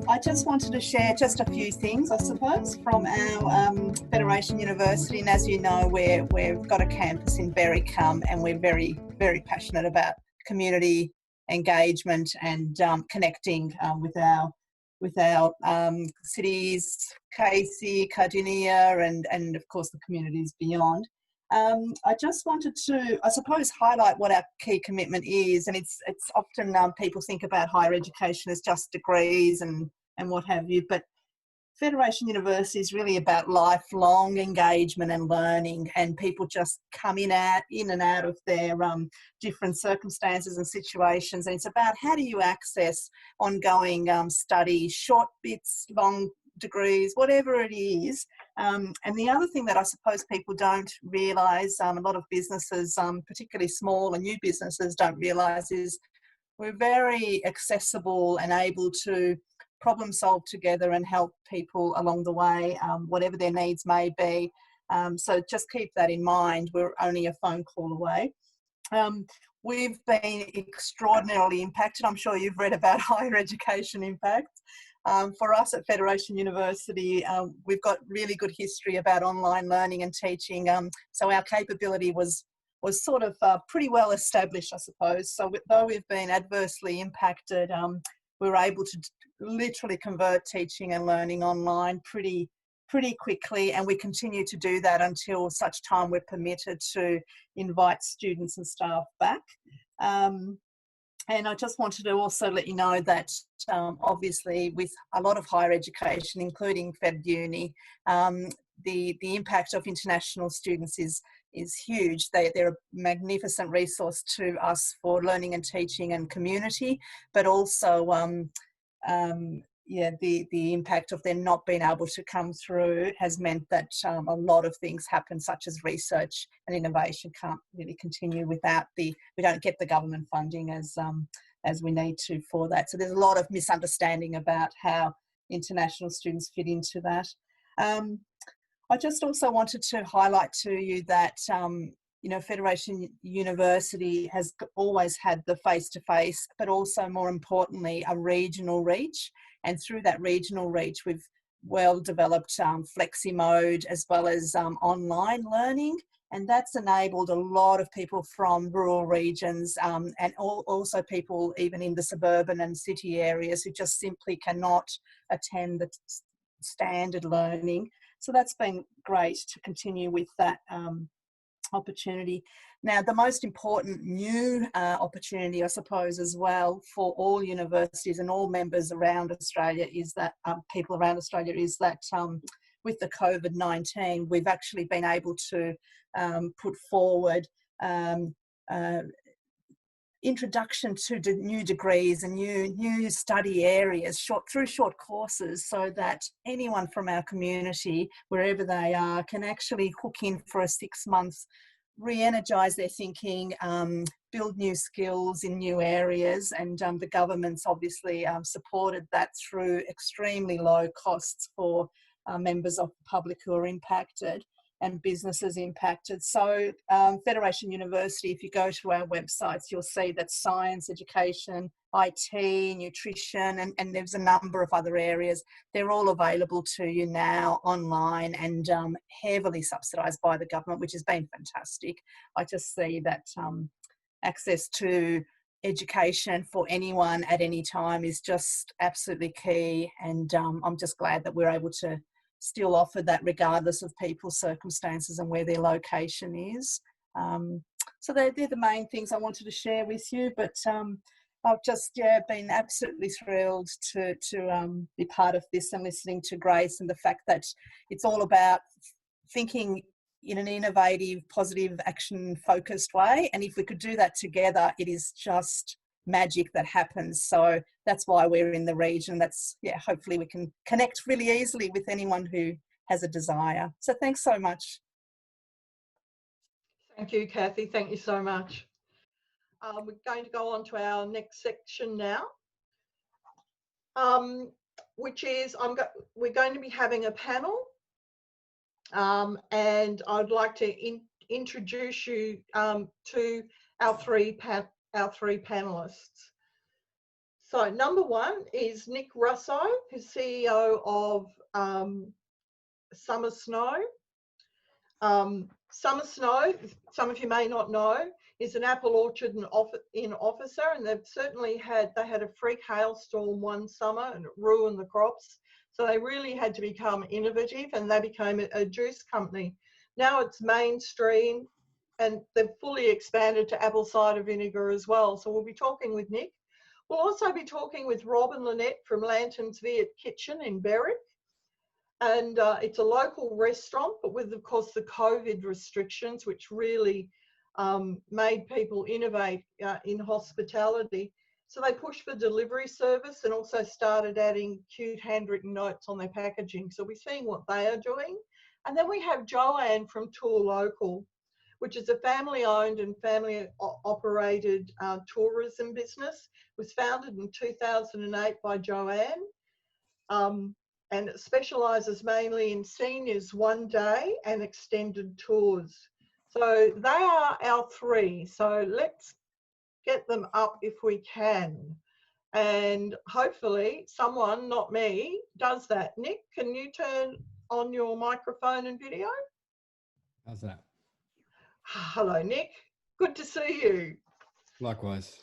I just wanted to share just a few things, I suppose, from our Federation University. And as you know, we've got a campus in Berwick, and we're very, very passionate about community engagement and connecting with our cities, Casey, Cardinia, and of course the communities beyond. I just wanted to, I suppose, highlight what our key commitment is, and it's often people think about higher education as just degrees and what have you, but Federation University is really about lifelong engagement and learning, and people just come in and out of their different circumstances and situations, and it's about how do you access ongoing study, short bits, long degrees, whatever it is. And the other thing that I suppose people don't realise, a lot of businesses, particularly small and new businesses, don't realise is we're very accessible and able to problem solve together and help people along the way, whatever their needs may be. So just keep that in mind. We're only a phone call away. We've been extraordinarily impacted. I'm sure you've read about higher education impact. For us at Federation University, we've got really good history about online learning and teaching. So our capability was sort of pretty well established, I suppose. So though we've been adversely impacted, we were able to literally convert teaching and learning online pretty quickly, and we continue to do that until such time we're permitted to invite students and staff back. And I just wanted to also let you know that obviously with a lot of higher education, including Fed Uni, the impact of international students is huge. They're a magnificent resource to us for learning and teaching and community, but also the impact of them not being able to come through has meant that a lot of things happen, such as research and innovation can't really continue without we don't get the government funding as we need to for that. So there's a lot of misunderstanding about how international students fit into that. I just also wanted to highlight to you that Federation University has always had the face-to-face, but also more importantly, a regional reach. And through that regional reach, we've well developed flexi mode as well as online learning. And that's enabled a lot of people from rural regions and also people even in the suburban and city areas who just simply cannot attend the standard learning. So that's been great to continue with that opportunity. Now, the most important new opportunity, I suppose, as well for all universities and all members around Australia is that people around Australia is that with the COVID-19, we've actually been able to put forward introduction to new degrees and new study areas through short courses, so that anyone from our community, wherever they are, can actually hook in for a 6 months, re-energise their thinking, build new skills in new areas. And the government's obviously supported that through extremely low costs for members of the public who are impacted and businesses impacted. So Federation University, if you go to our websites, you'll see that science, education, IT, nutrition, and there's a number of other areas. They're all available to you now online and heavily subsidised by the government, which has been fantastic. I just see that access to education for anyone at any time is just absolutely key, and I'm just glad that we're able to still offer that regardless of people's circumstances and where their location is. So they're the main things I wanted to share with you, but I've just been absolutely thrilled to be part of this and listening to Grace, and the fact that it's all about thinking in an innovative, positive, action-focused way. And if we could do that together, it is just magic that happens. So that's why we're in the region. That's, hopefully we can connect really easily with anyone who has a desire. So thanks so much. Thank you, Kathy. Thank you so much. We're going to go on to our next section now, which is we're going to be having a panel, and I'd like to introduce you to our three panelists. So number one is Nick Russo, who's CEO of Summer Snow. Summer Snow, some of you may not know, is an apple orchard in Officer, and they had a freak hailstorm one summer and it ruined the crops. So they really had to become innovative, and they became a juice company. Now it's mainstream, and they've fully expanded to apple cider vinegar as well. So we'll be talking with Nick. We'll also be talking with Rob and Lynette from Lanterns Viet Kitchen in Berwick. And it's a local restaurant, but with, of course, the COVID restrictions, which really made people innovate in hospitality. So they pushed for delivery service and also started adding cute handwritten notes on their packaging. So we're seeing what they are doing. And then we have Joanne from Tour Local, which is a family-owned and family-operated tourism business. It was founded in 2008 by Joanne. And it specialises mainly in seniors one day and extended tours. So they are our three. So let's get them up if we can. And hopefully someone, not me, does that. Nick, can you turn on your microphone and video? How's that? Hello, Nick. Good to see you. Likewise.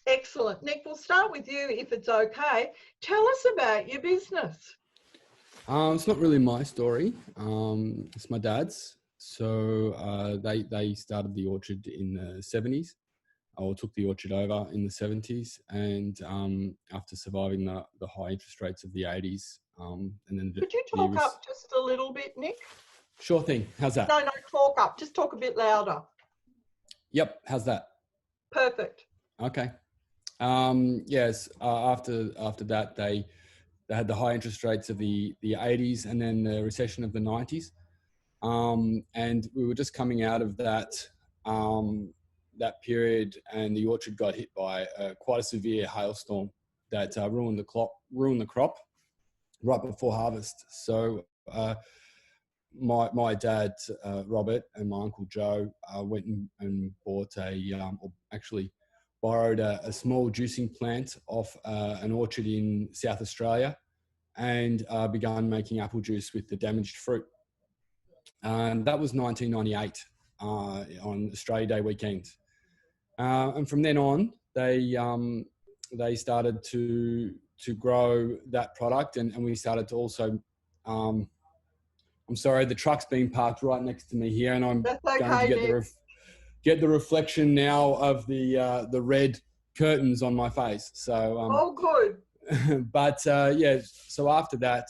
Excellent. Nick, we'll start with you if it's okay. Tell us about your business. It's not really my story. It's my dad's. So they started the orchard in the 70s, or took the orchard over in the 70s. And after surviving the high interest rates of the 80s, and then could you talk up just a little bit, Nick? Sure thing. How's that? No, talk up. Just talk a bit louder. Yep. How's that? Perfect. Okay. Yes. After that, they had the high interest rates of the 80s, and then the recession of the 90s. And we were just coming out of that period, and the orchard got hit by quite a severe hailstorm that ruined the crop right before harvest. So my dad, Robert, and my uncle Joe went and bought actually borrowed a small juicing plant off an orchard in South Australia, and began making apple juice with the damaged fruit. And that was 1998 on Australia Day weekend. And from then on, they started to grow that product, and we started to also. I'm sorry, the truck's being parked right next to me here, and I'm going to get the reflection now of the red curtains on my face. So oh, good. But yeah, so after that,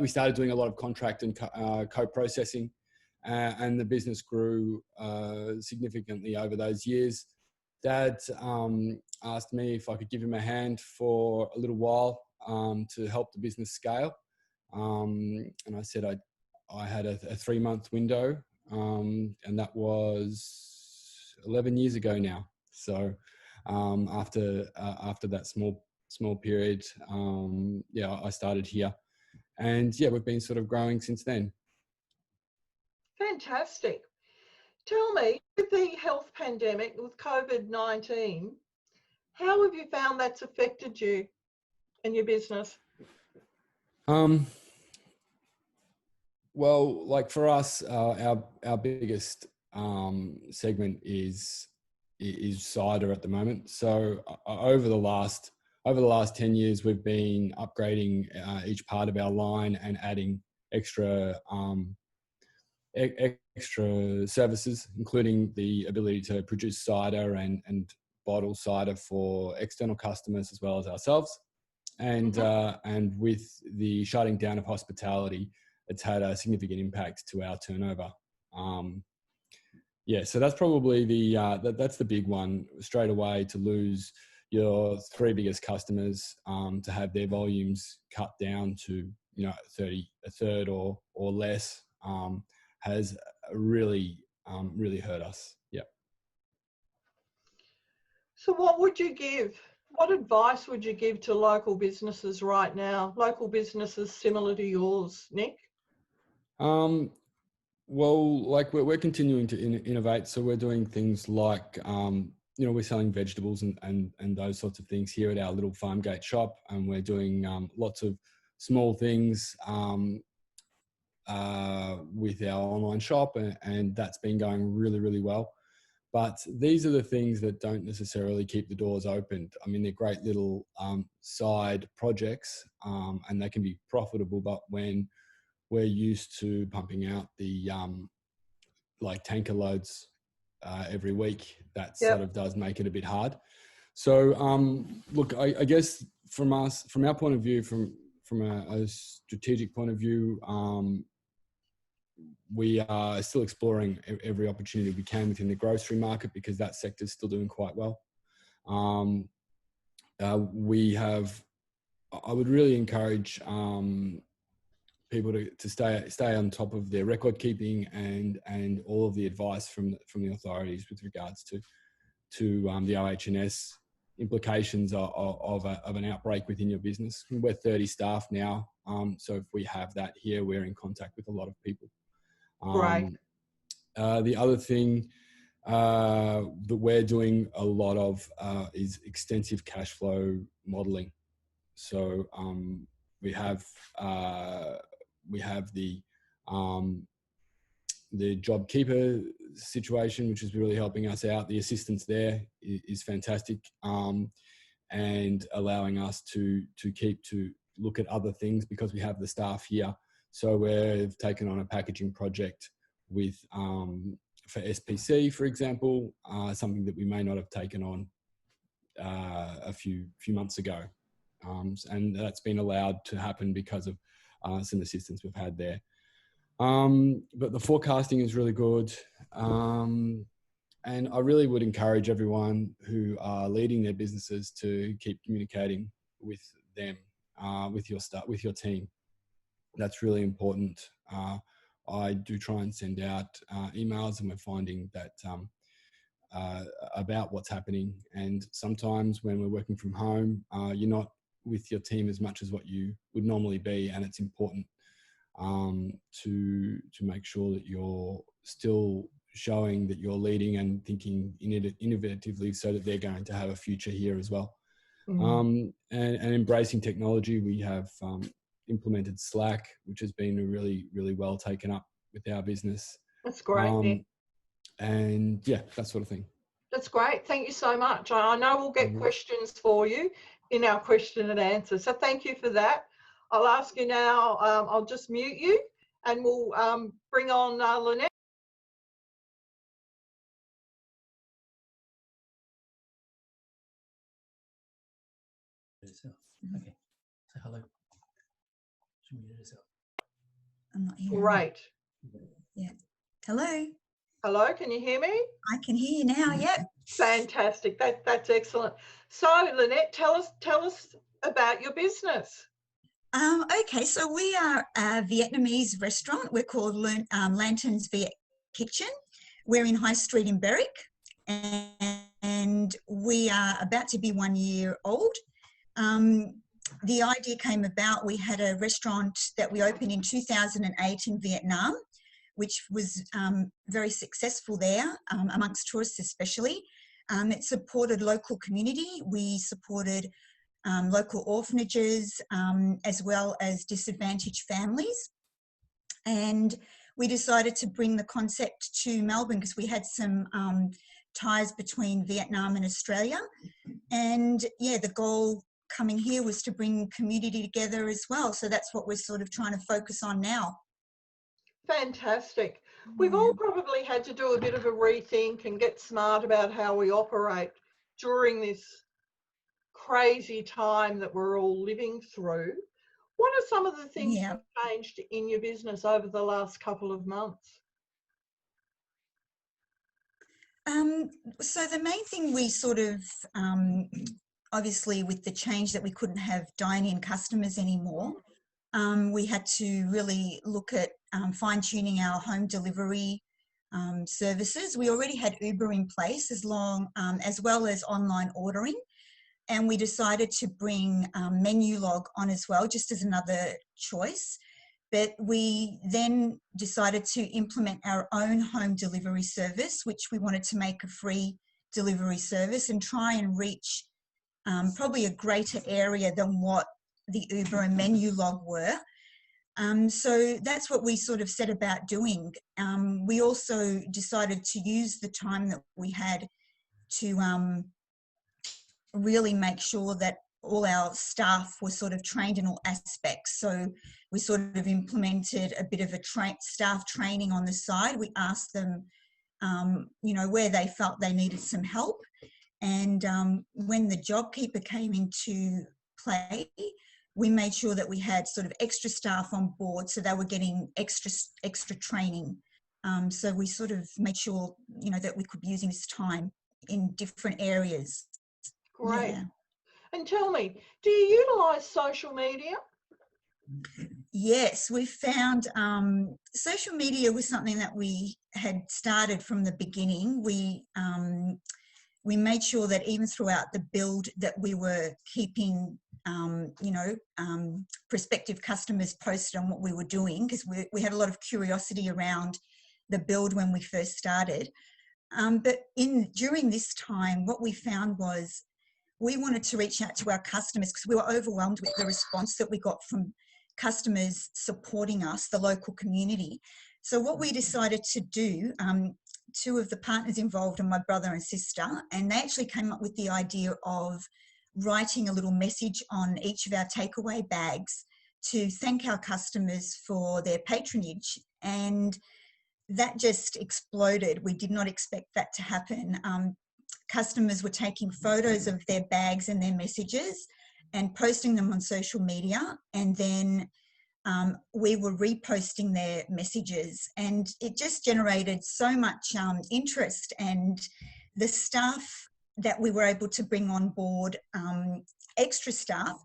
we started doing a lot of contract and co-processing, and the business grew significantly over those years. Dad asked me if I could give him a hand for a little while to help the business scale, and I said I had a 3-month window, and that was 11 years ago now. So after that small period, I started here, and we've been sort of growing since then. Fantastic. Tell me, with the health pandemic, with COVID-19, how have you found that's affected you and your business? Well, like for us, our biggest segment is cider at the moment. So over the last 10 years, we've been upgrading each part of our line and adding extra services, including the ability to produce cider and bottle cider for external customers as well as ourselves. And with the shutting down of hospitality, it's had a significant impact to our turnover. So that's probably that's the big one straight away, to lose your 3 biggest customers, to have their volumes cut down to a third or less, has really hurt us. Yeah. So what advice would you give to local businesses right now? Local businesses similar to yours, Nick? Well, like we're continuing to innovate. So we're doing things like we're selling vegetables and those sorts of things here at our little farm gate shop, and we're doing lots of small things with our online shop, and that's been going really, really well. But these are the things that don't necessarily keep the doors open. I mean, they're great little side projects, and they can be profitable, but when we're used to pumping out the like tanker loads every week, that sort of does make it a bit hard. So look, I guess from our point of view, from a strategic point of view, we are still exploring every opportunity we can within the grocery market, because that sector is still doing quite well. I would really encourage people to stay on top of their record keeping and all of the advice from the authorities with regards to the OH&S implications of an outbreak within your business. We're 30 staff now, so if we have that here, we're in contact with a lot of people. Right. The other thing that we're doing a lot of is extensive cash flow modeling. So we have the JobKeeper situation, which is really helping us out. The assistance there is fantastic, and allowing us to look at other things because we have the staff here. So we've taken on a packaging project with for SPC, for example, something that we may not have taken on a few months ago, and that's been allowed to happen because of some assistance we've had there. But the forecasting is really good, and I really would encourage everyone who are leading their businesses to keep communicating with them, with your team. That's really important. I do try and send out emails, and we're finding that about what's happening. And sometimes when we're working from home, you're not with your team as much as what you would normally be, and it's important to make sure that you're still showing that you're leading and thinking innovatively, so that they're going to have a future here as well. And embracing technology. We have implemented Slack, which has been really, really well taken up with our business. That's great. And yeah, that sort of thing. That's great. Thank you so much. I know we'll get questions for you in our question and answer. So thank you for that. I'll ask you now, I'll just mute you, and we'll bring on Lynette. Okay, so hello. I'm not hearing. Great. Yeah. Hello. Hello, can you hear me? I can hear you now. Yep. Fantastic. That's excellent. So Lynette, tell us about your business. Okay, so we are a Vietnamese restaurant. We're called Lanterns Viet Kitchen. We're in High Street in Berwick, and we are about to be 1 year old. The idea came about, we had a restaurant that we opened in 2008 in Vietnam, which was very successful there, amongst tourists especially. It supported local community. We supported local orphanages, as well as disadvantaged families. And we decided to bring the concept to Melbourne because we had some ties between Vietnam and Australia. And yeah, the goal coming here was to bring community together as well. So that's what we're sort of trying to focus on now. Fantastic. We've all probably had to do a bit of a rethink and get smart about how we operate during this crazy time that we're all living through. What are some of the things you've changed in your business over the last couple of months? So the main thing we sort of, obviously with the change that we couldn't have dine-in customers anymore, we had to really look at fine-tuning our home delivery services. We already had Uber in place as well as online ordering. And we decided to bring Menulog on as well, just as another choice. But we then decided to implement our own home delivery service, which we wanted to make a free delivery service and try and reach probably a greater area than what the Uber and menu log were. So that's what we sort of set about doing. We also decided to use the time that we had to really make sure that all our staff were sort of trained in all aspects. So we sort of implemented a bit of a staff training on the side. We asked them, you know, where they felt they needed some help. And when the JobKeeper came into play, we made sure that we had sort of extra staff on board, so they were getting extra training. So we sort of made sure, you know, that we could be using this time in different areas. Great. Yeah. And tell me, do you utilise social media? Yes, we found social media was something that we had started from the beginning. We made sure that even throughout the build that we were keeping, you know, prospective customers posted on what we were doing, because we had a lot of curiosity around the build when we first started. But during this time, what we found was we wanted to reach out to our customers because we were overwhelmed with the response that we got from customers supporting us, the local community. So what we decided to do, two of the partners involved are my brother and sister, and they actually came up with the idea of writing a little message on each of our takeaway bags to thank our customers for their patronage. And that just exploded. We did not expect that to happen. Customers were taking photos of their bags and their messages and posting them on social media, and then we were reposting their messages, and it just generated so much interest. And the staff that we were able to bring on board, extra staff,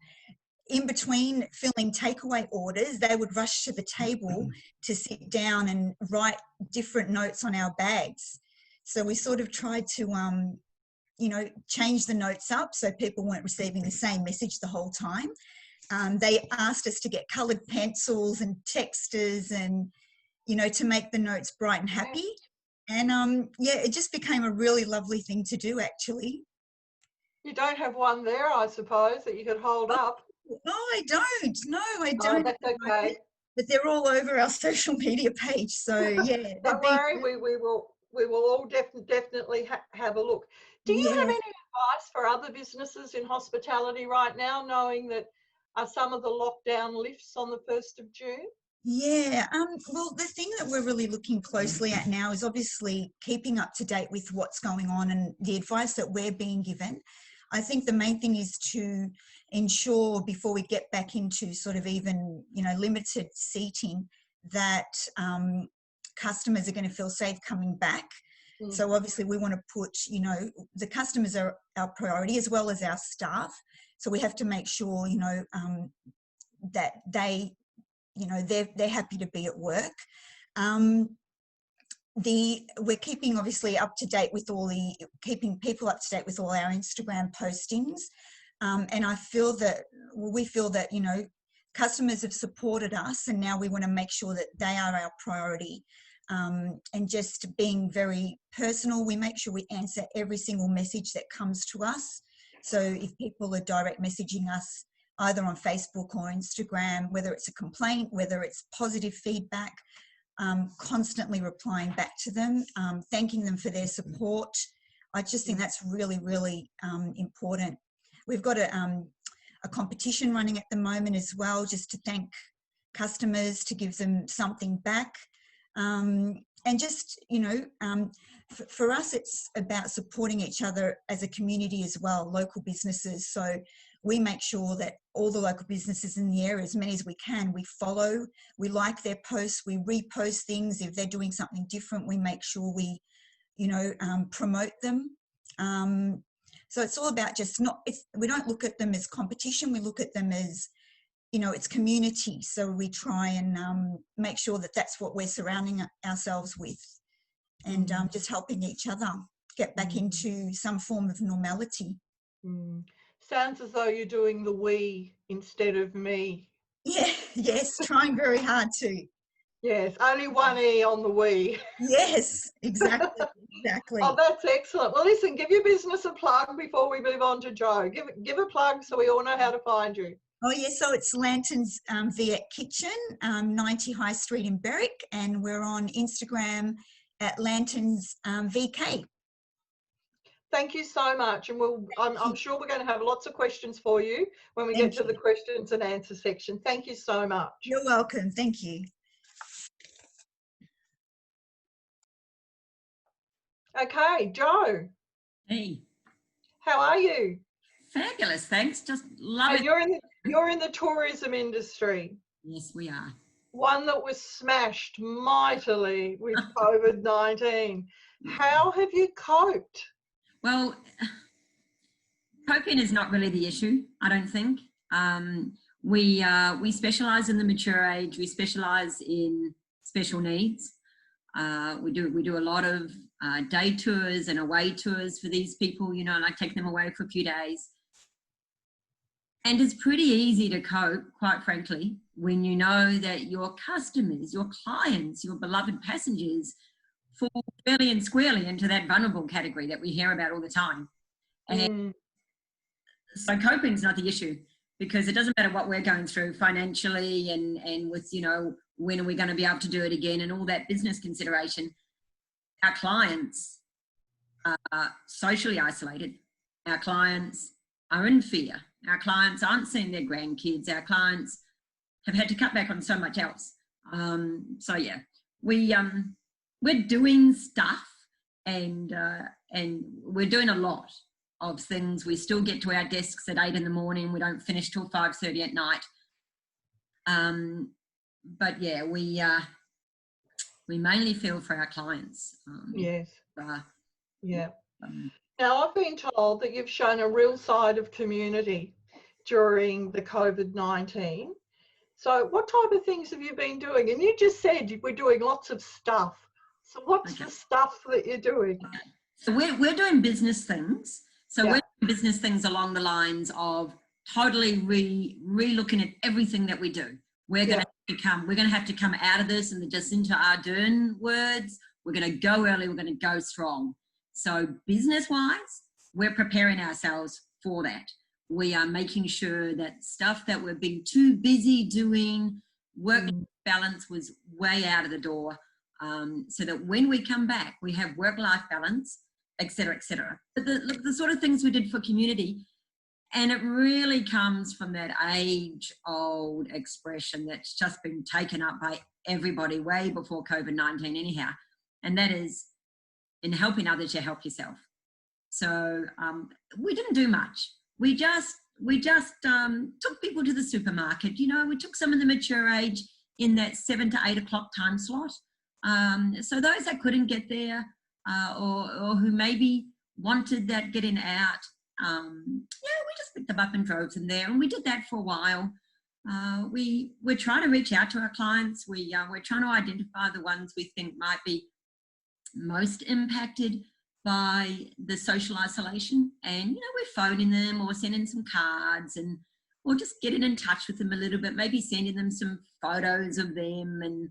in between filling takeaway orders, they would rush to the table to sit down and write different notes on our bags. So we sort of tried to you know, change the notes up so people weren't receiving the same message the whole time. They asked us to get coloured pencils and texters and, you know, to make the notes bright and happy. And yeah, it just became a really lovely thing to do, actually. You don't have one there, I suppose, that you could hold up? No, I don't. No, I Oh, don't. that's okay. But they're all over our social media page. So yeah. Don't worry, we will all definitely have a look. Do you have any advice for other businesses in hospitality right now, knowing that some of the lockdown lifts on the 1st of June? Yeah, well, the thing that we're really looking closely at now is obviously keeping up to date with what's going on and the advice that we're being given. I think the main thing is to ensure before we get back into sort of even, you know, limited seating, that customers are going to feel safe coming back. So obviously we want to put, you know, the customers are our priority as well as our staff. So we have to make sure, you know, that they, you know, they're happy to be at work. We're keeping obviously up to date with keeping people up to date with all our Instagram postings. And we feel that, you know, customers have supported us, and now we want to make sure that they are our priority. And just being very personal, we make sure we answer every single message that comes to us. So if people are direct messaging us either on Facebook or Instagram, whether it's a complaint, whether it's positive feedback, constantly replying back to them, thanking them for their support. I just think that's really, really important. We've got a competition running at the moment as well, just to thank customers, to give them something back. And just, you know, for us, it's about supporting each other as a community as well, local businesses. So we make sure that all the local businesses in the area, as many as we can, we follow, we like their posts, we repost things. If they're doing something different, we make sure we, you know, promote them. So it's all about just we don't look at them as competition, we look at them as, you know, it's community. So we try and make sure that that's what we're surrounding ourselves with, and just helping each other get back into some form of normality. Sounds as though you're doing the we instead of me. Yeah, yes, trying very hard to. Yes, only one E on the we. Yes, exactly, exactly. Oh, that's excellent. Well, listen, give your business a plug before we move on to Joe. Give a plug so we all know how to find you. Oh, yeah, so it's Lanterns Viet Kitchen, 90 High Street in Berwick, and we're on Instagram at Lanterns VK. Thank you so much, and I'm sure we're going to have lots of questions for you when we get to the questions and answer section. Thank you so much. You're welcome. Thank you. Okay, Joe. Hey, How are you? fabulous, thanks. Just love it. You're in the tourism industry. Yes, we are. One that was smashed mightily with COVID-19. How have you coped? Well, coping is not really the issue, I don't think. We specialise in the mature age. We specialise in special needs. We do a lot of day tours and away tours for these people, you know, and I take them away for a few days. And it's pretty easy to cope, quite frankly, when you know that your customers, your clients, your beloved passengers fall fairly and squarely into that vulnerable category that we hear about all the time. And so coping is not the issue, because it doesn't matter what we're going through financially and with, you know, when are we going to be able to do it again and all that business consideration. Our clients are socially isolated. Our clients are in fear. Our clients aren't seeing their grandkids. Our clients have had to cut back on so much else. So yeah, we're doing stuff and we're doing a lot of things. We still get to our desks at 8 in the morning. We don't finish till 5:30 at night. But yeah, we mainly feel for our clients. Yes. Yeah. Now, I've been told that you've shown a real side of community during the COVID-19. So what type of things have you been doing? And you just said we're doing lots of stuff. So what's the stuff that you're doing? Okay. So we're doing business things. So we're doing business things along the lines of totally re-looking at everything that we do. We're going to have to come out of this, and the Jacinta Ardern words, we're going to go early, we're going to go strong. So business-wise, we're preparing ourselves for that. We are making sure that stuff that we've been too busy doing, work balance was way out of the door, so that when we come back, we have work-life balance, et cetera, et cetera. But the sort of things we did for community, and it really comes from that age-old expression that's just been taken up by everybody way before COVID-19 anyhow, and that is, in helping others, you help yourself. So we didn't do much. We just took people to the supermarket. You know, we took some of the mature age in that 7 to 8 o'clock time slot. So those that couldn't get there or who maybe wanted that getting out, we just picked them up and drove them there. And we did that for a while. We're trying to reach out to our clients. We're trying to identify the ones we think might be most impacted by the social isolation, and you know, we're phoning them or sending some cards or just getting in touch with them a little bit, maybe sending them some photos of them, and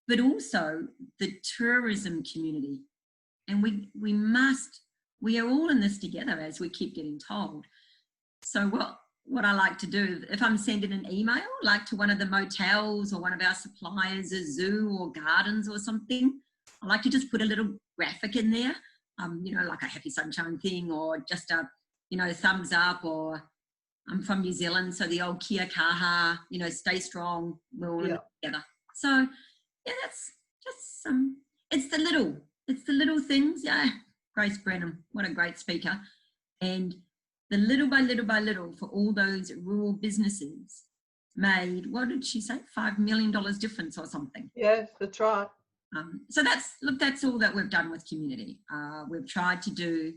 but also the tourism community. And we are all in this together, as we keep getting told. So what I like to do, if I'm sending an email like to one of the motels or one of our suppliers, a zoo or gardens or something, I like to just put a little graphic in there, you know, like a happy sunshine thing, or just a, you know, thumbs up, or I'm from New Zealand, so the old kia kaha, you know, stay strong, we're all together. So yeah, that's just it's the little things. Yeah, Grace Brenham, what a great speaker. And the little by little by little for all those rural businesses made, what did she say, $5 million difference or something? Yes, that's right. So that's all that we've done with community. We've tried to do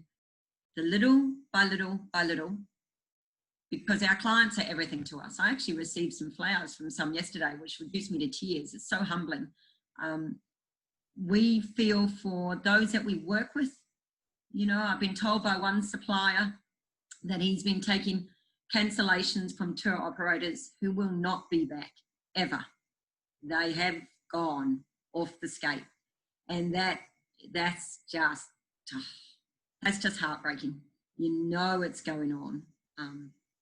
the little by little by little, because our clients are everything to us. I actually received some flowers from some yesterday, which reduced me to tears. It's so humbling. We feel for those that we work with. You know, I've been told by one supplier that he's been taking cancellations from tour operators who will not be back ever. They have gone off the skate, and that's just heartbreaking. You know it's going on.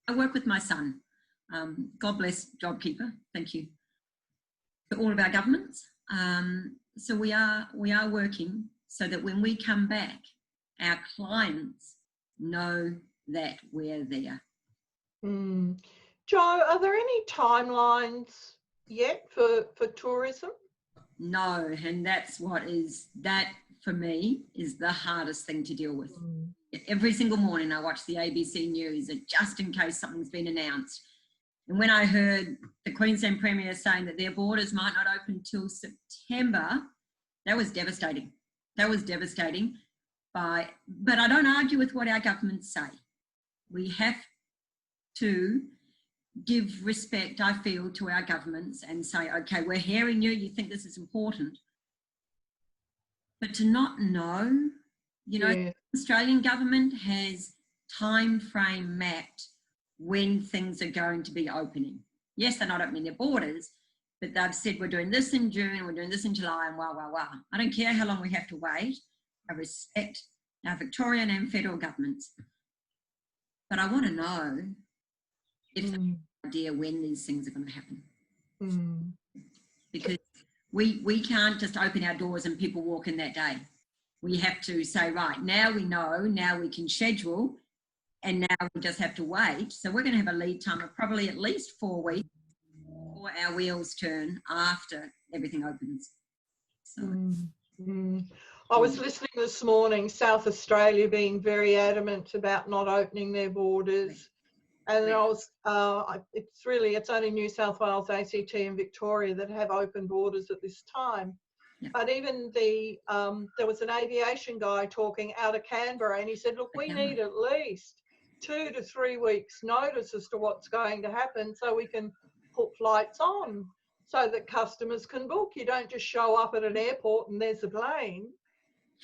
I work with my son. God bless JobKeeper. Thank you to all of our governments. So we are working so that when we come back, our clients know that we're there. Jo, are there any timelines yet for tourism? No, and that for me is the hardest thing to deal with. Every single morning I watch the ABC News just in case something's been announced. And when I heard the Queensland Premier saying that their borders might not open till September, that was devastating. But I don't argue with what our governments say. We have to give respect, I feel, to our governments and say, okay, we're hearing you, you think this is important. But to not know, the Australian government has time frame mapped when things are going to be opening. Yes, they're not opening their borders, but they've said we're doing this in June, we're doing this in July, and wow. I don't care how long we have to wait. I respect our Victorian and federal governments. But I want to know if they have an idea when these things are going to happen. Because we can't just open our doors and people walk in that day. We have to say, right, now we know, now we can schedule, and now we just have to wait. So we're going to have a lead time of probably at least 4 weeks before our wheels turn after everything opens. So. I was listening this morning, South Australia being very adamant about not opening their borders. And it's only New South Wales, ACT and Victoria that have open borders at this time. Yeah. But even there was an aviation guy talking out of Canberra, and he said, look, we need at least 2 to 3 weeks notice as to what's going to happen so we can put flights on so that customers can book. You don't just show up at an airport and there's a plane.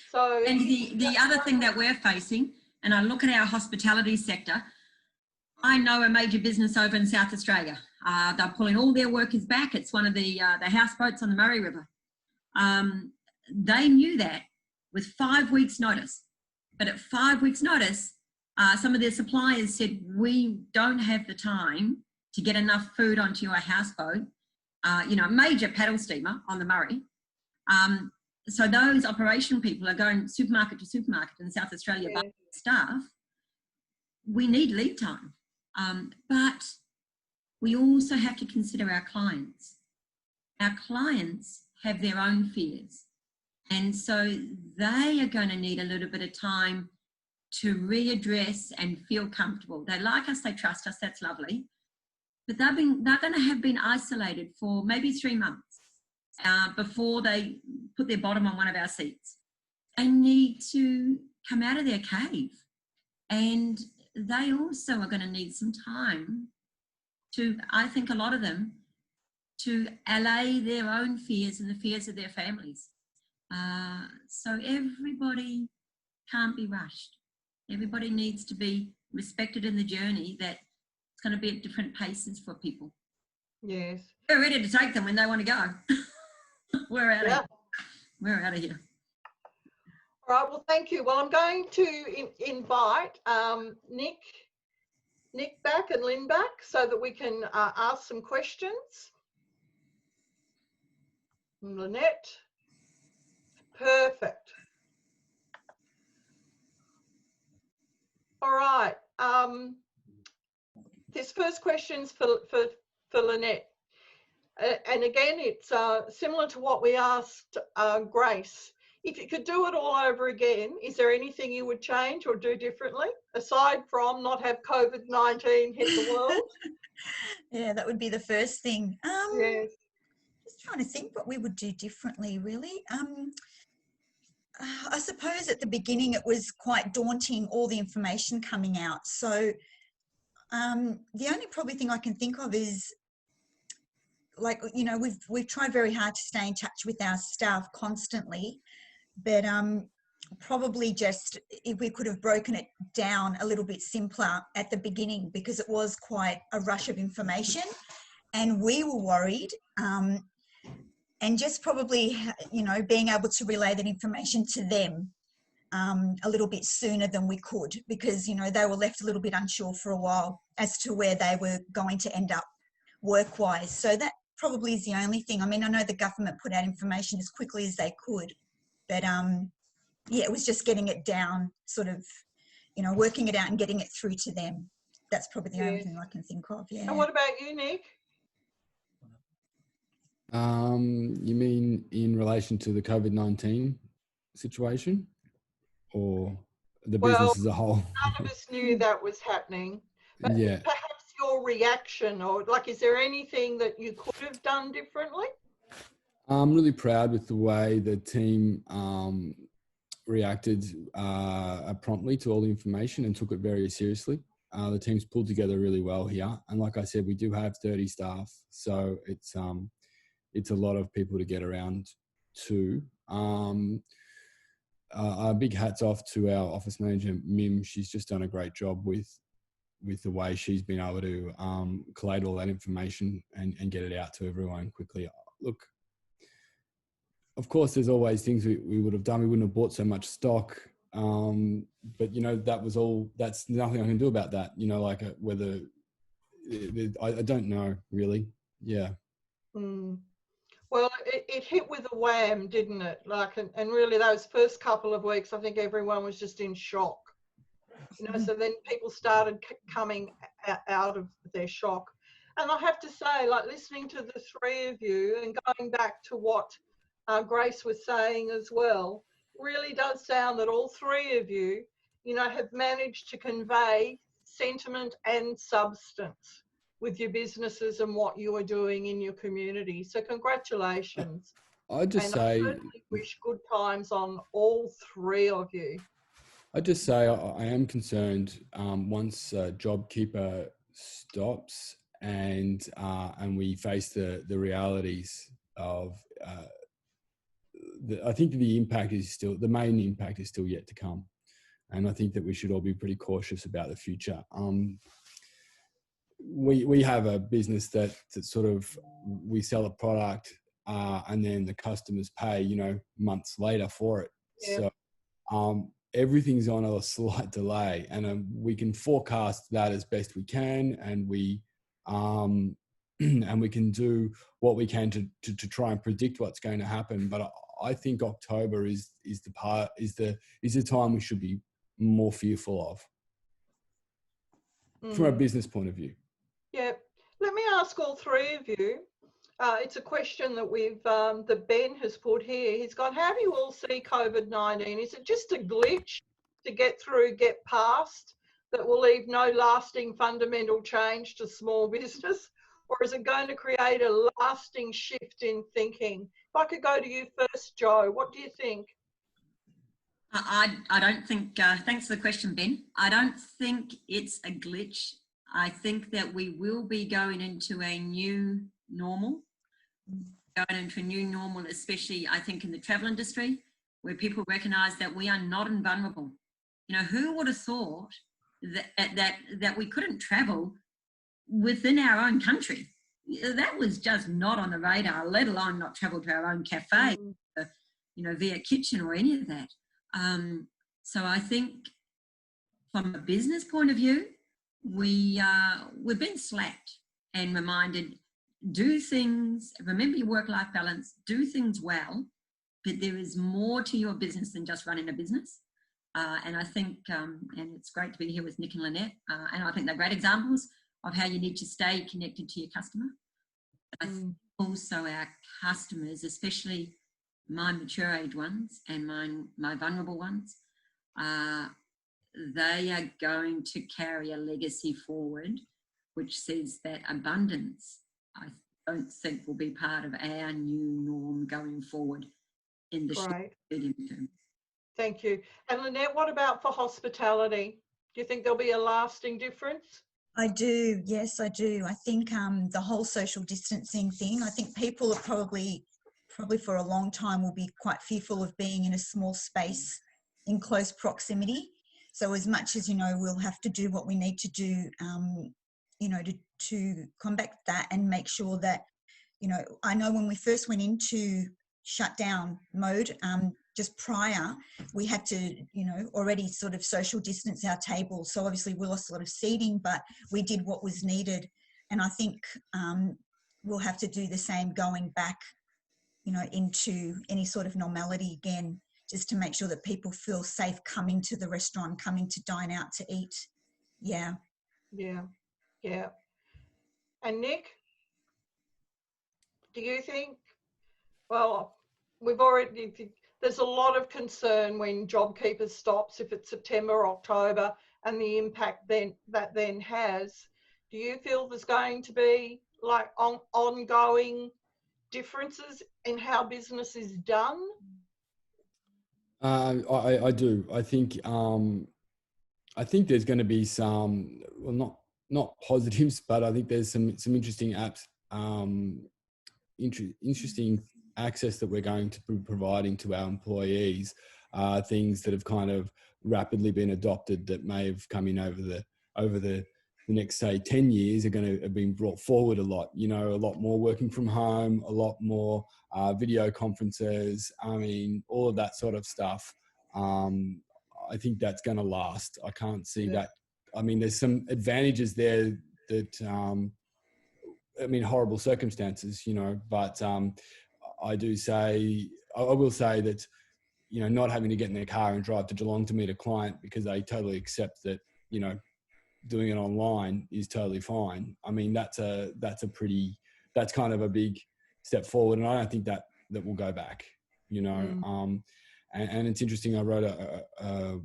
So, and the other thing that we're facing, and I look at our hospitality sector, I know a major business over in South Australia. They're pulling all their workers back. It's one of the houseboats on the Murray River. They knew that with 5 weeks notice, but at 5 weeks notice, some of their suppliers said, we don't have the time to get enough food onto your houseboat, a major paddle steamer on the Murray. So those operation people are going supermarket to supermarket in South Australia, but staff, we need lead time. But we also have to consider our clients. Our clients have their own fears. And so they are going to need a little bit of time to readdress and feel comfortable. They like us, they trust us, that's lovely. But they're going to have been isolated for maybe 3 months before they put their bottom on one of our seats. They need to come out of their cave. And they also are going to need some time to, I think a lot of them, to allay their own fears and the fears of their families. So everybody can't be rushed. Everybody needs to be respected in the journey that it's going to be at different paces for people. Yes. We're ready to take them when they want to go. We're out of here. We're out of here. All right, well, thank you. Well, I'm going to invite Nick back and Lynn back so that we can ask some questions. Lynette. Perfect. All right. This first question's for Lynette. And again, it's similar to what we asked Grace. If you could do it all over again, is there anything you would change or do differently, aside from not have COVID-19 hit the world? Yeah, that would be the first thing. Yes. Just trying to think what we would do differently, really. I suppose at the beginning it was quite daunting, all the information coming out. So the only probably thing I can think of is, like, you know, we've tried very hard to stay in touch with our staff constantly, but probably just if we could have broken it down a little bit simpler at the beginning, because it was quite a rush of information and we were worried and just probably, you know, being able to relay that information to them a little bit sooner than we could, because, you know, they were left a little bit unsure for a while as to where they were going to end up work-wise. So that probably is the only thing. I mean, I know the government put out information as quickly as they could, but yeah, it was just getting it down, sort of, you know, working it out and getting it through to them. That's probably the only thing I can think of. Yeah. And what about you, Nick? You mean in relation to the COVID-19 situation, or the business as a whole? None of us knew that was happening. But Yeah. perhaps your reaction, or like, is there anything that you could have done differently? I'm really proud with the way the team reacted promptly to all the information and took it very seriously. The team's pulled together really well here, and like I said, we do have 30 staff, so it's a lot of people to get around to. Big hats off to our office manager, Mim. She's just done a great job with the way she's been able to collate all that information and get it out to everyone quickly. Look, of course, there's always things we would have done. We wouldn't have bought so much stock. But, you know, that's nothing I can do about that. You know, like whether, I don't know really. Yeah. Mm. Well, it hit with a wham, didn't it? Like, and really those first couple of weeks, I think everyone was just in shock. You know, so then people started coming out of their shock. And I have to say, like, listening to the three of you and going back to what Grace was saying as well, really does sound that all three of you, you know, have managed to convey sentiment and substance with your businesses and what you are doing in your community. So congratulations. I certainly wish good times on all three of you. I just say I am concerned once JobKeeper stops and we face the realities of I think the main impact is still yet to come, and I think that we should all be pretty cautious about the future. We have a business that sort of, we sell a product and then the customers pay, you know, months later for it. Yeah. So everything's on a slight delay, and we can forecast that as best we can, and we can do what we can to try and predict what's going to happen. But I think October is the time we should be more fearful of from a business point of view. Yeah, let me ask all three of you. It's a question that that Ben has put here. He's gone, how do you all see COVID-19? Is it just a glitch to get through, get past, that will leave no lasting fundamental change to small business? Or is it going to create a lasting shift in thinking? If I could go to you first, Jo, what do you think? I don't think, thanks for the question, Ben. I don't think it's a glitch. I think that we will be going into a new normal, especially I think in the travel industry, where people recognise that we are not invulnerable. You know, who would have thought that we couldn't travel within our own country? That was just not on the radar, let alone not travel to our own cafe, you know, via kitchen or any of that. So I think from a business point of view, we've been slapped and reminded, do things, remember your work-life balance, do things well, but there is more to your business than just running a business. And I think, and it's great to be here with Nick and Lynette, and I think they're great examples of how you need to stay connected to your customer. I think also our customers, especially my mature age ones and my vulnerable ones, they are going to carry a legacy forward which says that abundance, I don't think, will be part of our new norm going forward in the short medium term. Thank you. And Lynette, what about for hospitality? Do you think there'll be a lasting difference? I do. Yes, I do. I think the whole social distancing thing, I think people are probably for a long time will be quite fearful of being in a small space in close proximity. So as much as, you know, we'll have to do what we need to do, you know, to combat that and make sure that you know, I know when we first went into shutdown mode, just prior, we had to, you know, already sort of social distance our tables. So obviously we lost a lot of seating, but we did what was needed. And I think we'll have to do the same going back, you know, into any sort of normality again, just to make sure that people feel safe coming to the restaurant, coming to dine out to eat. Yeah. Yeah. Yeah. And Nick, do you think, well, there's a lot of concern when JobKeeper stops, if it's September or October, and the impact that then has. Do you feel there's going to be like ongoing differences in how business is done? I do. I think there's going to be some, well, not positives, but I think there's some interesting apps, interesting access that we're going to be providing to our employees. Things that have kind of rapidly been adopted that may have come in over the next, say, 10 years are going to have been brought forward a lot. You know, a lot more working from home, a lot more video conferences. I mean, all of that sort of stuff. I think that's going to last. I can't see that. I mean, there's some advantages there that, I mean, horrible circumstances, you know, but I will say that, you know, not having to get in their car and drive to Geelong to meet a client because they totally accept that, you know, doing it online is totally fine. I mean, that's kind of a big step forward. And I don't think that will go back, you know. And it's interesting, I wrote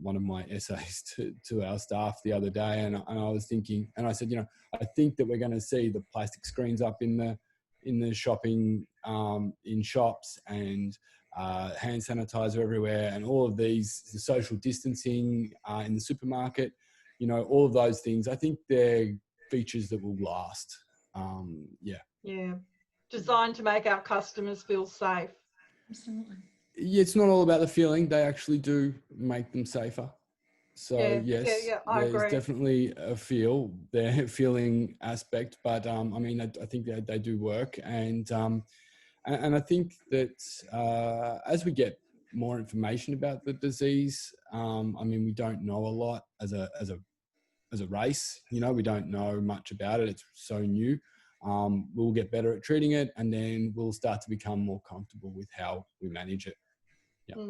one of my essays to our staff the other day, and I was thinking, and I said, you know, I think that we're going to see the plastic screens up in the shopping, in shops, and hand sanitizer everywhere, and all of these, the social distancing in the supermarket, you know, all of those things. I think they're features that will last. Yeah. Designed to make our customers feel safe. Absolutely. Yeah, it's not all about the feeling. They actually do make them safer. So yes, I there's agree. definitely a feeling aspect, but I mean, I think that they do work, and I think that as we get more information about the disease, I mean, we don't know a lot as a race. You know, we don't know much about it. It's so new. We'll get better at treating it, and then we'll start to become more comfortable with how we manage it. Yeah.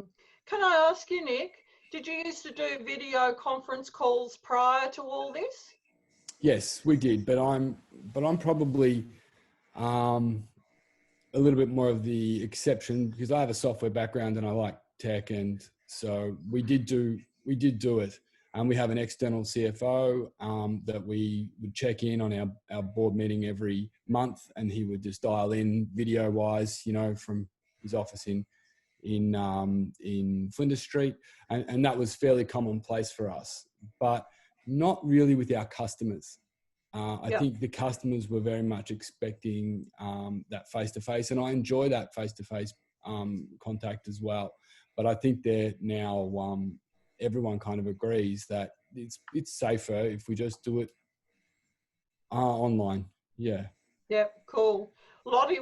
Can I ask you, Nick, did you used to do video conference calls prior to all this? Yes, we did, but I'm probably a little bit more of the exception because I have a software background and I like tech, and so we did do it. And we have an external CFO that we would check in on our board meeting every month, and he would just dial in video wise, you know, from his office in Flinders Street, and that was fairly commonplace for us, but not really with our customers. I think the customers were very much expecting that face-to-face, and I enjoy that face-to-face contact as well. But I think they're now everyone kind of agrees that it's safer if we just do it online. Yeah. Yeah, cool. Lottie,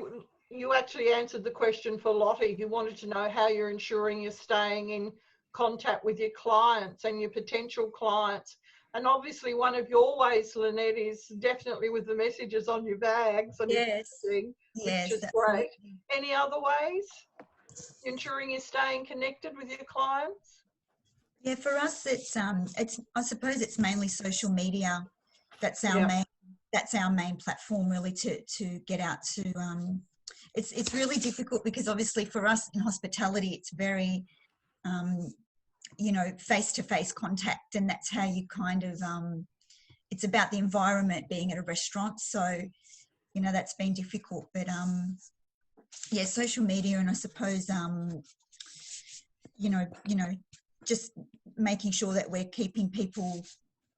you actually answered the question for Lottie. You wanted to know how you're ensuring you're staying in contact with your clients and your potential clients. And obviously one of your ways, Lynette, is definitely with the messages on your bags and everything, which is great. Any other ways ensuring you're staying connected with your clients? Yeah, for us, it's I suppose it's mainly social media. That's our main platform, really, to get out to. It's really difficult because obviously for us in hospitality, it's very, you know, face-to-face contact, and that's how you kind of. It's about the environment being at a restaurant, so you know that's been difficult. But yeah, social media, and I suppose you know, just making sure that we're keeping people,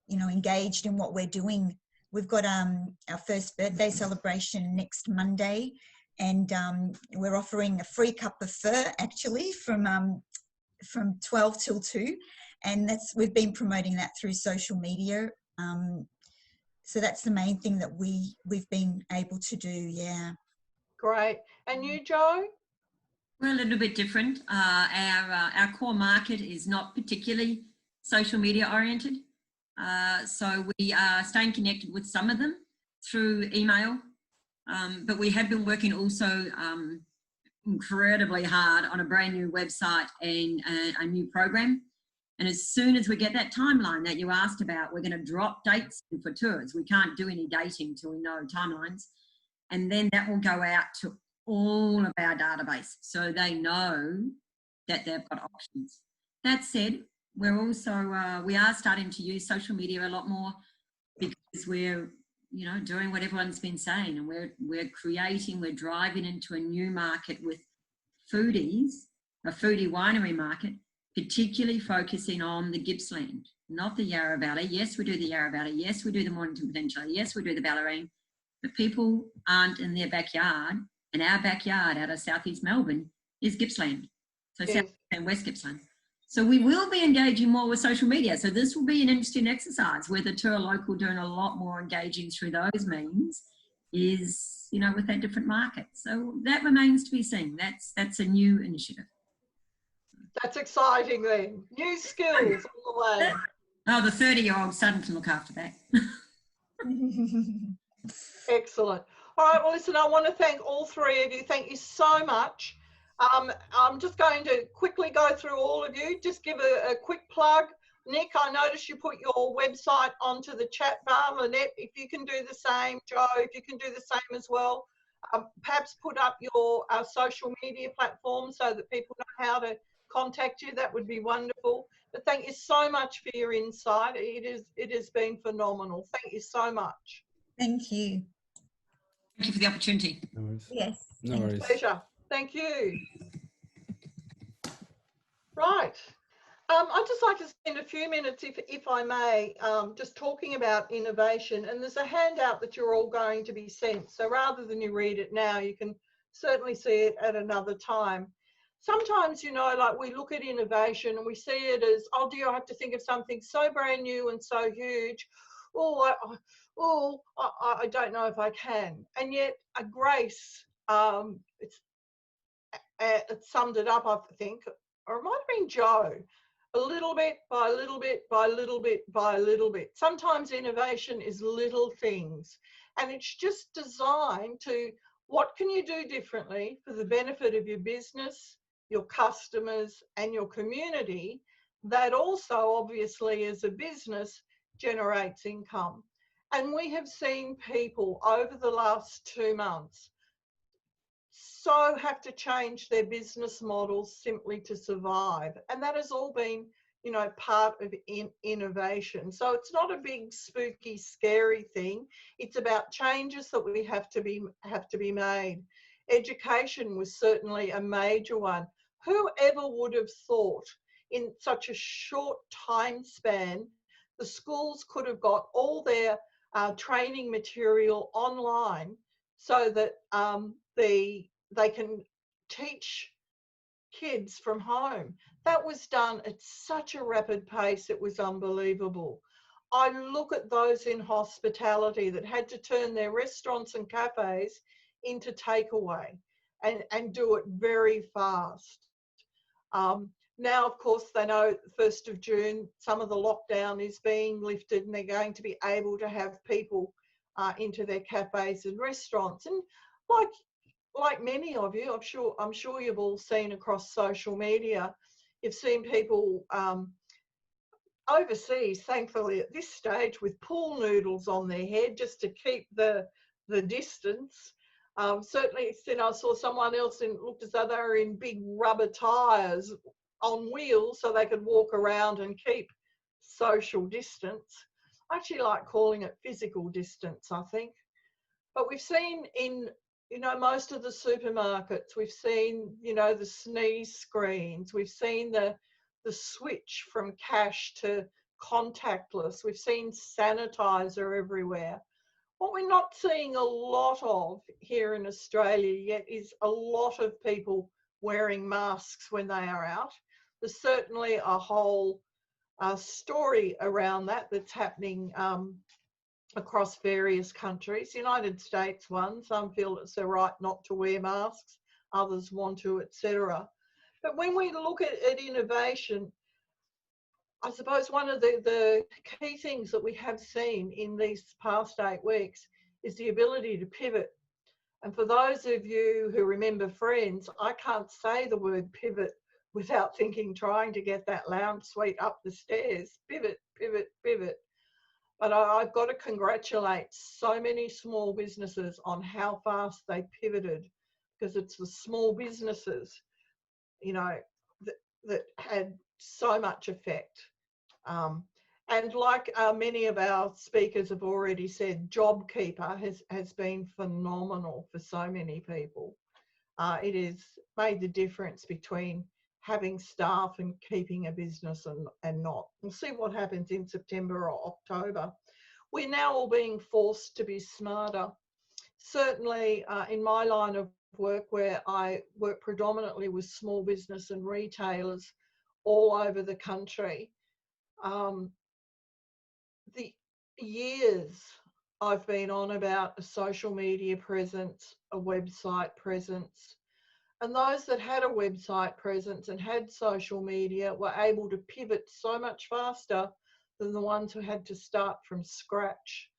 you know, engaged in what we're doing. We've got our first birthday celebration next Monday, and we're offering a free cup of fur actually from 12 till 2, and we've been promoting that through social media. So that's the main thing that we've been able to do. Yeah. Great. And you, Joe? We're a little bit different. Our core market is not particularly social media oriented. So we are staying connected with some of them through email, but we have been working also incredibly hard on a brand new website and a new program. And as soon as we get that timeline that you asked about, we're going to drop dates for tours. We can't do any dating till we know timelines. And then that will go out to all of our database so they know that they've got options. That said, we're also, we are starting to use social media a lot more because we're, you know, doing what everyone's been saying, and we're driving into a new market with foodies, a foodie winery market, particularly focusing on the Gippsland, not the Yarra Valley. Yes, we do the Yarra Valley. Yes, we do the Mornington Peninsula. Yes, we do the Bellarine. But people aren't in their backyard, and our backyard out of southeast Melbourne is Gippsland. So Yes. South and West Gippsland. So we will be engaging more with social media. So this will be an interesting exercise where the Tour Local doing a lot more engaging through those means is, you know, with that different market. So that remains to be seen. That's a new initiative. That's exciting then. New skills all the way. Oh, the 30-year-old son can look after that. Excellent. All right, well, listen, I want to thank all three of you. Thank you so much. I'm just going to quickly go through all of you. Just give a quick plug. Nick, I noticed you put your website onto the chat bar. Lynette, if you can do the same. Joe, if you can do the same as well. Perhaps put up your social media platform so that people know how to contact you. That would be wonderful. But thank you so much for your insight. It has been phenomenal. Thank you so much. Thank you. Thank you for the opportunity. No worries. Yes. No worries. Pleasure. Thank you. Right. I'd just like to spend a few minutes, if I may, just talking about innovation. And there's a handout that you're all going to be sent. So rather than you read it now, you can certainly see it at another time. Sometimes, you know, like we look at innovation and we see it as, oh, do you have to think of something so brand new and so huge? I don't know if I can. And yet, Grace, it summed it up, I think, or it might have been Joe. A little bit by little bit by little bit by little bit. Sometimes innovation is little things, and it's just designed to, what can you do differently for the benefit of your business, your customers, and your community, that also obviously as a business generates income. And we have seen people over the last 2 months so have to change their business models simply to survive. And that has all been, you know, part of innovation. So it's not a big, spooky, scary thing. It's about changes that we have to be made. Education was certainly a major one. Whoever would have thought in such a short time span, the schools could have got all their training material online so that they can teach kids from home. That was done at such a rapid pace, it was unbelievable. I look at those in hospitality that had to turn their restaurants and cafes into takeaway and do it very fast. Now, of course, they know 1st of June, some of the lockdown is being lifted and they're going to be able to have people into their cafes and restaurants. And like many of you, I'm sure you've all seen across social media, you've seen people overseas, thankfully at this stage, with pool noodles on their head just to keep the distance. Certainly, then I saw someone else and looked as though they were in big rubber tyres on wheels so they could walk around and keep social distance. I actually like calling it physical distance, I think. But we've seen in, you know, most of the supermarkets, we've seen, you know, the sneeze screens, we've seen the switch from cash to contactless, we've seen sanitizer everywhere. What we're not seeing a lot of here in Australia yet is a lot of people wearing masks when they are out. There's certainly a whole story around that that's happening across various countries. The United States one, some feel it's their right not to wear masks, others want to, etc. But when we look at innovation, I suppose one of the key things that we have seen in these past 8 weeks is the ability to pivot. And for those of you who remember Friends, I can't say the word pivot without thinking, trying to get that lounge suite up the stairs. Pivot, pivot, pivot. But I've got to congratulate so many small businesses on how fast they pivoted, because it's the small businesses, you know, that had so much effect. And like many of our speakers have already said, JobKeeper has been phenomenal for so many people. It has made the difference between having staff and keeping a business and not. We'll see what happens in September or October. We're now all being forced to be smarter. Certainly in my line of work, where I work predominantly with small business and retailers all over the country, the years I've been on about a social media presence, a website presence, and those that had a website presence and had social media were able to pivot so much faster than the ones who had to start from scratch.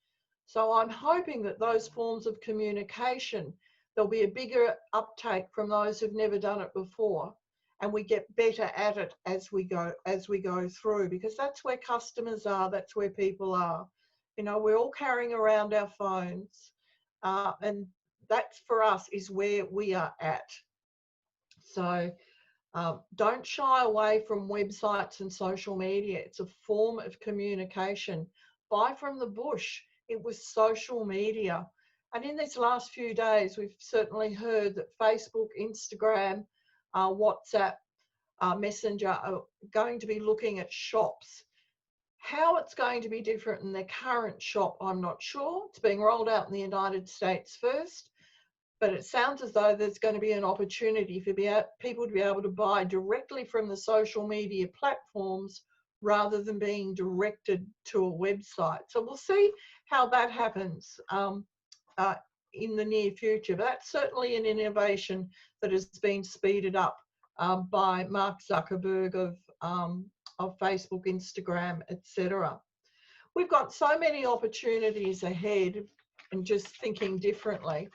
So I'm hoping that those forms of communication, there'll be a bigger uptake from those who've never done it before, and we get better at it as we go through, because that's where customers are, that's where people are. You know, we're all carrying around our phones, and that for us is where we are at. So don't shy away from websites and social media. It's a form of communication. Buy from the bush. It was social media. And in these last few days, we've certainly heard that Facebook, Instagram, WhatsApp, Messenger are going to be looking at shops. How it's going to be different in their current shop, I'm not sure. It's being rolled out in the United States first. But it sounds as though there's going to be an opportunity for people to be able to buy directly from the social media platforms rather than being directed to a website. So we'll see how that happens in the near future. But that's certainly an innovation that has been speeded up by Mark Zuckerberg of Facebook, Instagram, etc. We've got so many opportunities ahead, and just thinking differently.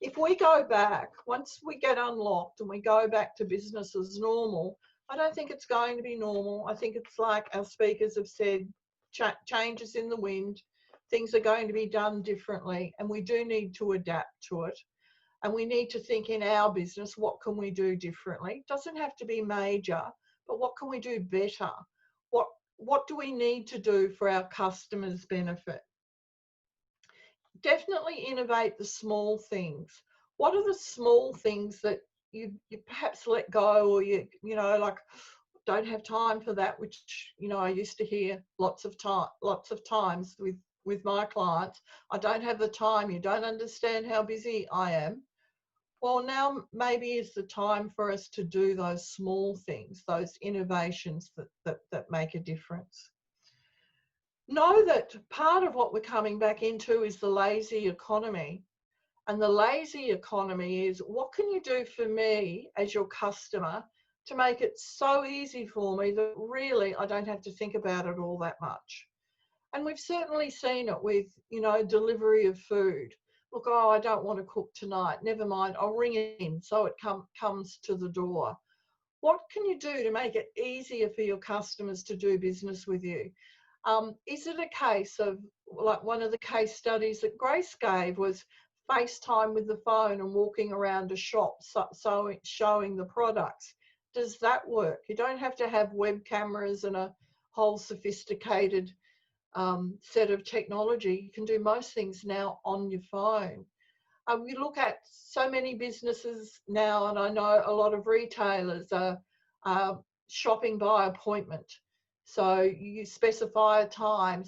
If we go back, once we get unlocked and we go back to business as normal, I don't think it's going to be normal. I think it's like our speakers have said, changes in the wind, things are going to be done differently, and we do need to adapt to it. And we need to think in our business, what can we do differently? It doesn't have to be major, but what can we do better? What do we need to do for our customers' benefit? Definitely innovate the small things. What are the small things that you perhaps let go, or you know, like, don't have time for that, which, you know, I used to hear lots of times with my clients. I don't have the time. You don't understand how busy I am. Well, now maybe is the time for us to do those small things, those innovations that make a difference. Know that part of what we're coming back into is the lazy economy. And the lazy economy is, what can you do for me as your customer to make it so easy for me that really I don't have to think about it all that much? And we've certainly seen it with, you know, delivery of food. Look, oh, I don't want to cook tonight. Never mind, I'll ring it in so it comes to the door. What can you do to make it easier for your customers to do business with you? Is it a case of, like one of the case studies that Grace gave was FaceTime with the phone and walking around a shop showing the products? Does that work? You don't have to have web cameras and a whole sophisticated set of technology. You can do most things now on your phone. We look at so many businesses now, and I know a lot of retailers are shopping by appointment. So you specify a time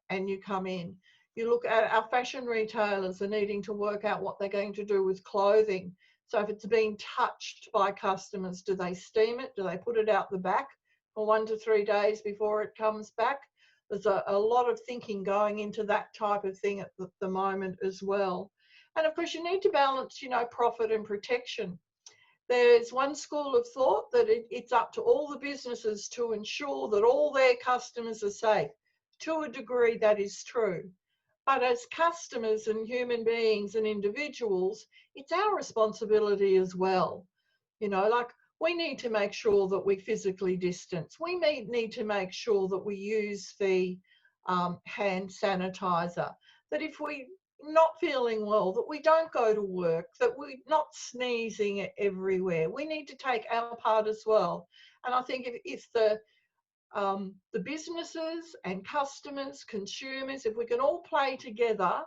and you come in. You look at our fashion retailers are needing to work out what they're going to do with clothing. So if it's being touched by customers, do they steam it? Do they put it out the back for 1 to 3 days before it comes back? There's a lot of thinking going into that type of thing at the moment as well. And of course, you need to balance, you know, profit and protection. There's one school of thought that it's up to all the businesses to ensure that all their customers are safe. To a degree, that is true. But as customers and human beings and individuals, it's our responsibility as well. You know, like, we need to make sure that we physically distance. We need to make sure that we use the hand sanitizer. That if we're not feeling well, that we don't go to work, that we're not sneezing everywhere. We need to take our part as well. And I think if the businesses and customers, consumers, if we can all play together,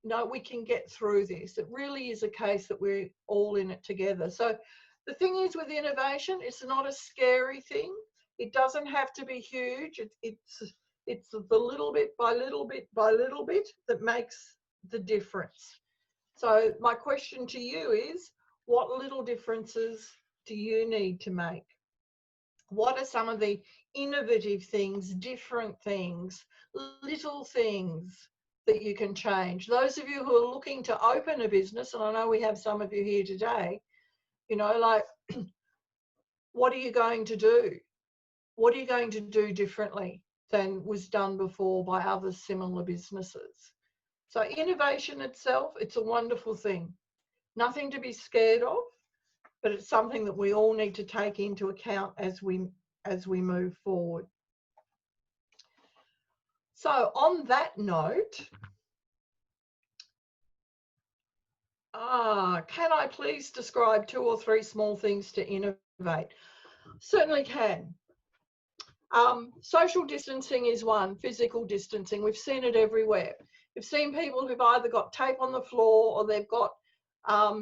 you know, we can get through this. It really is a case that we're all in it together. So the thing is, with innovation, it's not a scary thing. It doesn't have to be huge. It's the little bit by little bit by little bit that makes the difference. So my question to you is, what little differences do you need to make? What are some of the innovative things, different things, little things that you can change? Those of you who are looking to open a business, and I know we have some of you here today, you know, like, what are you going to do? What are you going to do differently than was done before by other similar businesses? So innovation itself, it's a wonderful thing. Nothing to be scared of, but it's something that we all need to take into account as we move forward. So on that note, can I please describe 2 or 3 small things to innovate? Certainly can. Social distancing is one, physical distancing. We've seen it everywhere. We've seen people who've either got tape on the floor or they've got, I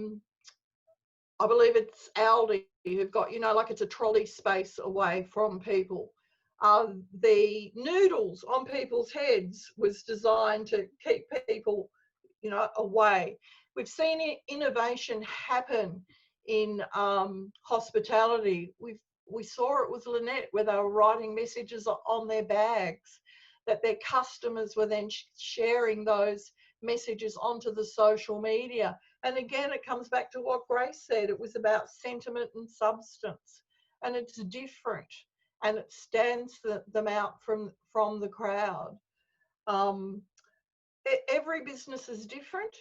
believe it's Aldi, who've got, you know, like it's a trolley space away from people. The noodles on people's heads was designed to keep people, you know, away. We've seen innovation happen in hospitality. We saw it with Lynette, where they were writing messages on their bags, that their customers were then sharing those messages onto the social media. And again, it comes back to what Grace said. It was about sentiment and substance, and it's different, and it stands them out from the crowd. Every business is different.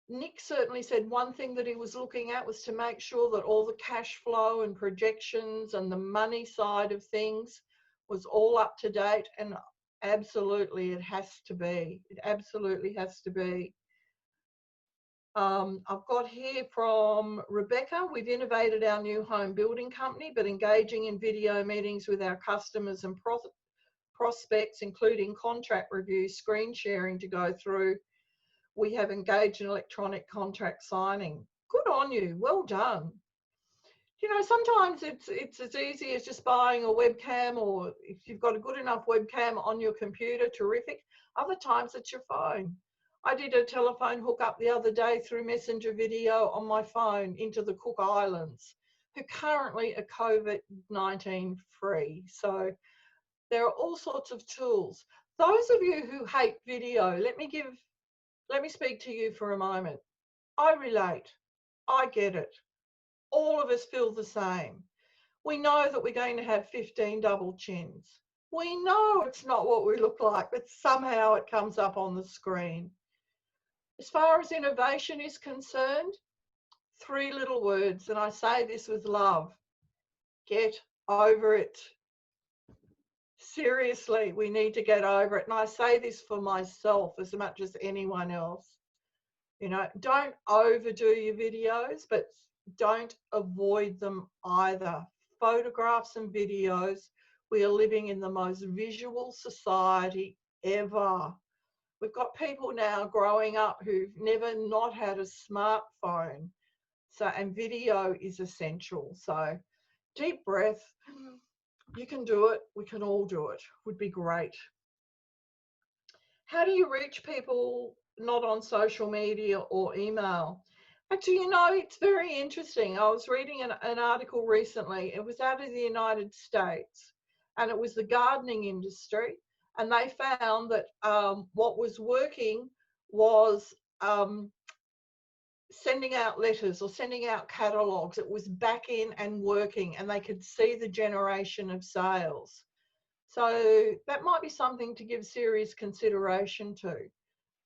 Nick certainly said one thing that he was looking at was to make sure that all the cash flow and projections and the money side of things was all up to date, and absolutely it has to be. It absolutely has to be. I've got here from Rebecca, we've innovated our new home building company, but engaging in video meetings with our customers and prospects, including contract reviews, screen sharing to go through. We have engaged in electronic contract signing. Good on you, well done. You know, sometimes it's as easy as just buying a webcam, or if you've got a good enough webcam on your computer, terrific. Other times it's your phone. I did a telephone hookup the other day through Messenger video on my phone into the Cook Islands, who currently are COVID-19 free. So there are all sorts of tools. Those of you who hate video, let me speak to you for a moment. I relate. I get it. All of us feel the same. We know that we're going to have 15 double chins. We know it's not what we look like, but somehow it comes up on the screen. As far as innovation is concerned, 3 little words, and I say this with love. Get over it. Seriously, we need to get over it. And I say this for myself as much as anyone else. You know, don't overdo your videos, but don't avoid them either. Photographs and videos, we are living in the most visual society ever. We've got people now growing up who've never not had a smartphone. So, and video is essential. So deep breath. You can do it. We can all do it. Would be great. How do you reach people not on social media or email? Actually, you know, it's very interesting. I was reading an article recently. It was out of the United States, and it was the gardening industry. And they found that what was working was sending out letters or sending out catalogues. It was back in and working, and they could see the generation of sales. So that might be something to give serious consideration to.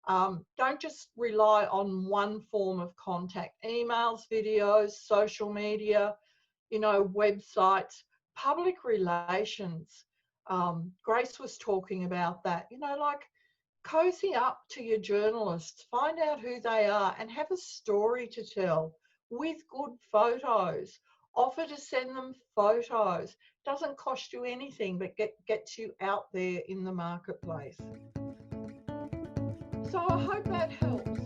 Don't just rely on one form of contact. Emails, videos, social media, websites, public relations. Grace was talking about that, like cozy up to your journalists, find out who they are and have a story to tell with good photos. Offer to send them photos. Doesn't cost you anything, but gets you out there in the marketplace. So I hope that helps.